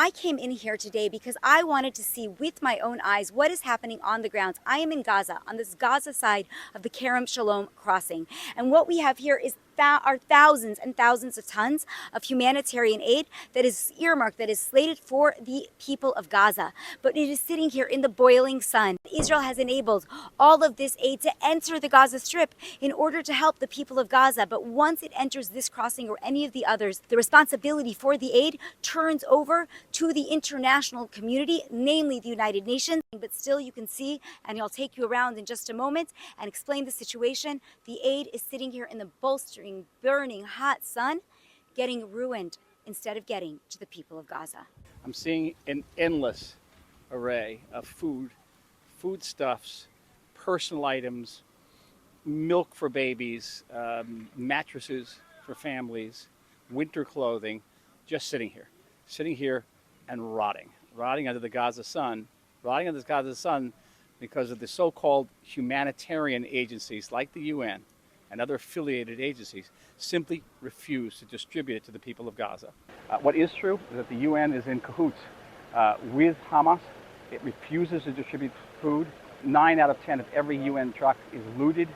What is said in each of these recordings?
I came in here today because I wanted to see with my own eyes what is happening on the grounds. I am in Gaza, on this Gaza side of the Kerem Shalom crossing. And what we have here is are thousands and thousands of tons of humanitarian aid that is earmarked, that is slated for the people of Gaza. But it is sitting here in the boiling sun. Israel has enabled all of this aid to enter the Gaza Strip in order to help the people of Gaza. But once it enters this crossing or any of the others, the responsibility for the aid turns over to the international community, namely the United Nations. But still, you can see, and I'll take you around in just a moment and explain the situation. The aid is sitting here in the bolstering, burning hot sun, getting ruined instead of getting to the people of Gaza. I'm seeing an endless array of foodstuffs, personal items, milk for babies, mattresses for families, winter clothing, just sitting here and rotting under the Gaza sun, because of the so-called humanitarian agencies like the UN and other affiliated agencies simply refuse to distribute it to the people of Gaza. What is true is that the UN is in cahoots with Hamas. It refuses to distribute food. 9 out of 10 of every UN truck is looted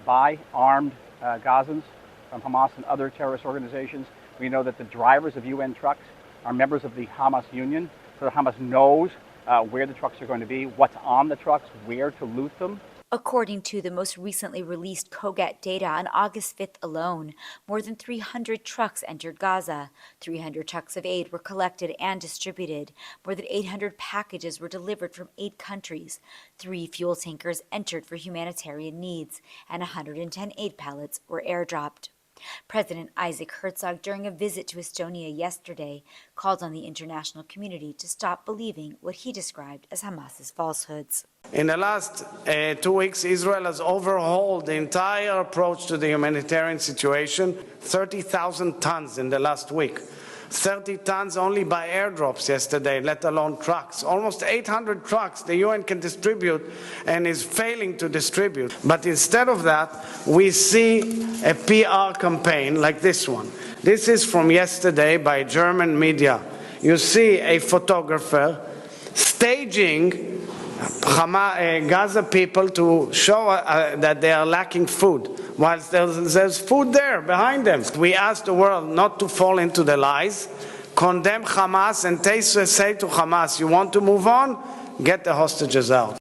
by armed Gazans from Hamas and other terrorist organizations. We know that the drivers of UN trucks are members of the Hamas Union, so that Hamas knows where the trucks are going to be, what's on the trucks, where to loot them. According to the most recently released COGAT data, on August 5th alone, more than 300 trucks entered Gaza. 300 trucks of aid were collected and distributed. More than 800 packages were delivered from 8 countries. 3 fuel tankers entered for humanitarian needs, and 110 aid pallets were airdropped. President Isaac Herzog, during a visit to Estonia yesterday, called on the international community to stop believing what he described as Hamas's falsehoods. In the last 2 weeks, Israel has overhauled the entire approach to the humanitarian situation, 30,000 tons in the last week. 30 tons only by airdrops yesterday, let alone trucks. Almost 800 trucks the UN can distribute and is failing to distribute. But instead of that, we see a PR campaign like this one. This is from yesterday by German media. You see a photographer staging Gaza people to show that they are lacking food, whilst there's food there behind them. We ask the world not to fall into the lies, condemn Hamas, and say to Hamas, you want to move on? Get the hostages out.